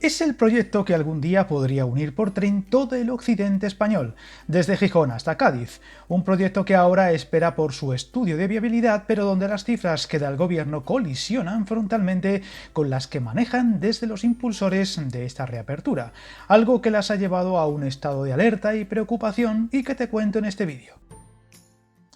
Es el proyecto que algún día podría unir por tren todo el occidente español, desde Gijón hasta Cádiz, un proyecto que ahora espera por su estudio de viabilidad, pero donde las cifras que da el gobierno colisionan frontalmente con las que manejan desde los impulsores de esta reapertura, algo que las ha llevado a un estado de alerta y preocupación y que te cuento en este vídeo.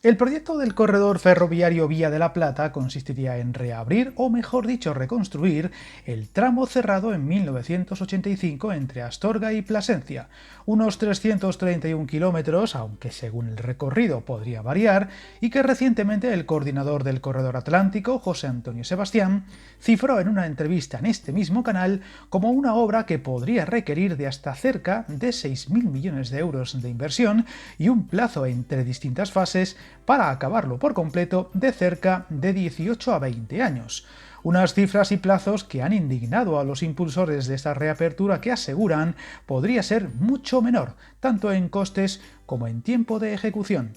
El proyecto del corredor ferroviario Vía de la Plata consistiría en reabrir, o mejor dicho reconstruir, el tramo cerrado en 1985 entre Astorga y Plasencia, unos 331 kilómetros, aunque según el recorrido podría variar, y que recientemente el coordinador del Corredor Atlántico, José Antonio Sebastián, cifró en una entrevista en este mismo canal como una obra que podría requerir de hasta cerca de 6.000 millones de euros de inversión y un plazo entre distintas fases para acabarlo por completo de cerca de 18 a 20 años. Unas cifras y plazos que han indignado a los impulsores de esta reapertura, que aseguran podría ser mucho menor, tanto en costes como en tiempo de ejecución.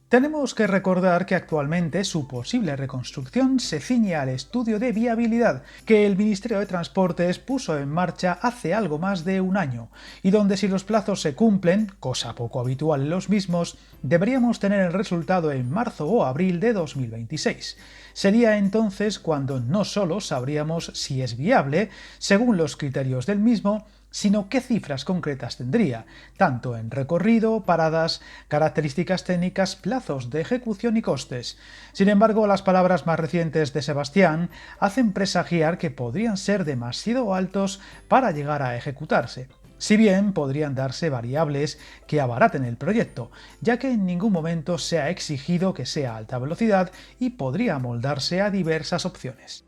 Tenemos que recordar que actualmente su posible reconstrucción se ciñe al estudio de viabilidad que el Ministerio de Transportes puso en marcha hace algo más de un año, y donde, si los plazos se cumplen, cosa poco habitual en los mismos, deberíamos tener el resultado en marzo o abril de 2026. Sería entonces cuando no solo sabríamos si es viable, según los criterios del mismo, sino qué cifras concretas tendría, tanto en recorrido, paradas, características técnicas, plazos de ejecución y costes. Sin embargo, las palabras más recientes de Sebastián hacen presagiar que podrían ser demasiado altos para llegar a ejecutarse. Si bien podrían darse variables que abaraten el proyecto, ya que en ningún momento se ha exigido que sea a alta velocidad y podría amoldarse a diversas opciones.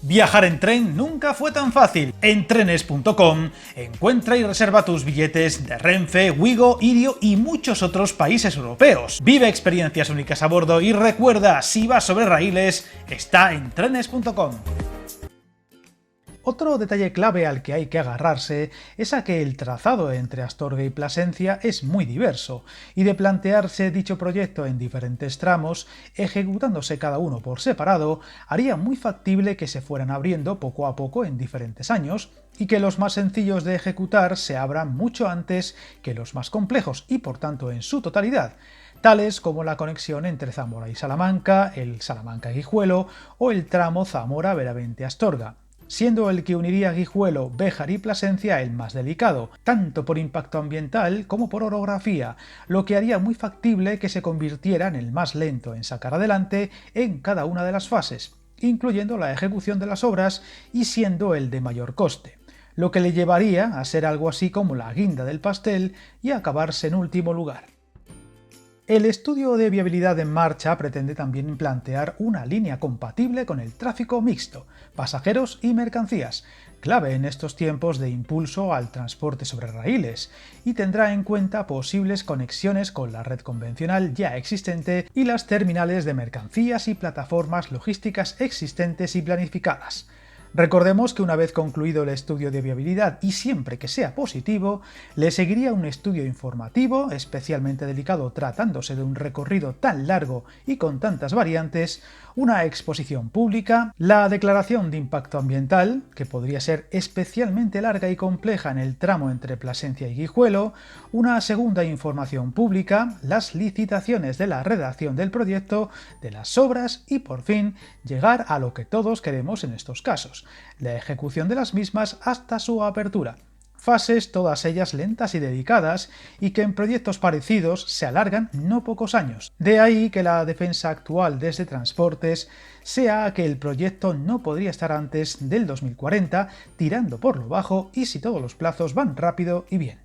Viajar en tren nunca fue tan fácil. En trenes.com encuentra y reserva tus billetes de Renfe, Wigo, Irio y muchos otros países europeos. Vive experiencias únicas a bordo y recuerda, si vas sobre raíles, está en trenes.com. Otro detalle clave al que hay que agarrarse es a que el trazado entre Astorga y Plasencia es muy diverso, y de plantearse dicho proyecto en diferentes tramos, ejecutándose cada uno por separado, haría muy factible que se fueran abriendo poco a poco en diferentes años, y que los más sencillos de ejecutar se abran mucho antes que los más complejos y por tanto en su totalidad, tales como la conexión entre Zamora y Salamanca, el Salamanca-Guijuelo o el tramo Zamora-Benavente-Astorga, siendo el que uniría Guijuelo, Béjar y Plasencia el más delicado, tanto por impacto ambiental como por orografía, lo que haría muy factible que se convirtiera en el más lento en sacar adelante en cada una de las fases, incluyendo la ejecución de las obras, y siendo el de mayor coste, lo que le llevaría a ser algo así como la guinda del pastel y acabarse en último lugar. El estudio de viabilidad en marcha pretende también plantear una línea compatible con el tráfico mixto, pasajeros y mercancías, clave en estos tiempos de impulso al transporte sobre raíles, y tendrá en cuenta posibles conexiones con la red convencional ya existente y las terminales de mercancías y plataformas logísticas existentes y planificadas. Recordemos que una vez concluido el estudio de viabilidad, y siempre que sea positivo, le seguiría un estudio informativo, especialmente delicado tratándose de un recorrido tan largo y con tantas variantes, una exposición pública, la declaración de impacto ambiental, que podría ser especialmente larga y compleja en el tramo entre Plasencia y Guijuelo, una segunda información pública, las licitaciones de la redacción del proyecto, de las obras y, por fin, llegar a lo que todos queremos en estos casos, la ejecución de las mismas hasta su apertura. Fases todas ellas lentas y dedicadas, y que en proyectos parecidos se alargan no pocos años. De ahí que la defensa actual desde Transportes sea que el proyecto no podría estar antes del 2040, tirando por lo bajo y si todos los plazos van rápido y bien.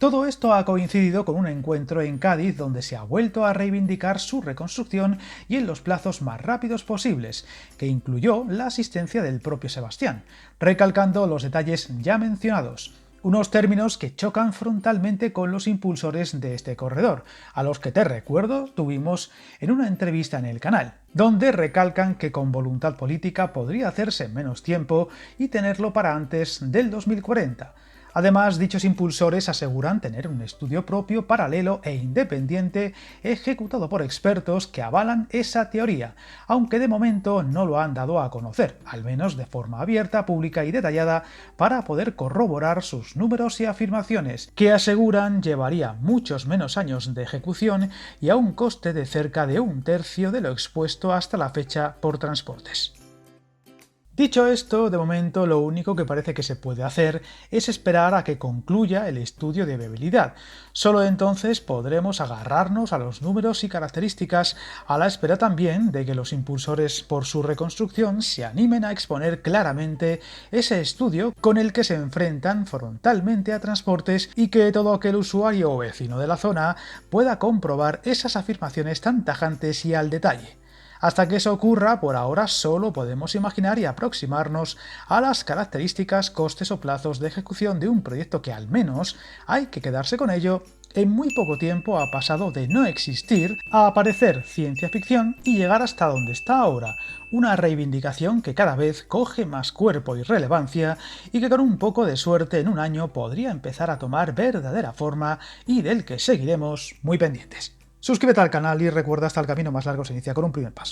Todo esto ha coincidido con un encuentro en Cádiz donde se ha vuelto a reivindicar su reconstrucción y en los plazos más rápidos posibles, que incluyó la asistencia del propio Sebastián, recalcando los detalles ya mencionados, unos términos que chocan frontalmente con los impulsores de este corredor, a los que, te recuerdo, tuvimos en una entrevista en el canal, donde recalcan que con voluntad política podría hacerse en menos tiempo y tenerlo para antes del 2040, Además, dichos impulsores aseguran tener un estudio propio, paralelo e independiente ejecutado por expertos que avalan esa teoría, aunque de momento no lo han dado a conocer, al menos de forma abierta, pública y detallada, para poder corroborar sus números y afirmaciones, que aseguran llevaría muchos menos años de ejecución y a un coste de cerca de un tercio de lo expuesto hasta la fecha por transportes. Dicho esto, de momento lo único que parece que se puede hacer es esperar a que concluya el estudio de viabilidad. Solo entonces podremos agarrarnos a los números y características, a la espera también de que los impulsores por su reconstrucción se animen a exponer claramente ese estudio con el que se enfrentan frontalmente a transportes y que todo aquel usuario o vecino de la zona pueda comprobar esas afirmaciones tan tajantes y al detalle. Hasta que eso ocurra, por ahora solo podemos imaginar y aproximarnos a las características, costes o plazos de ejecución de un proyecto que al menos hay que quedarse con ello. En muy poco tiempo ha pasado de no existir a aparecer ciencia ficción y llegar hasta donde está ahora, una reivindicación que cada vez coge más cuerpo y relevancia y que con un poco de suerte en un año podría empezar a tomar verdadera forma y del que seguiremos muy pendientes. Suscríbete al canal y recuerda hasta el camino más largo se inicia con un primer paso.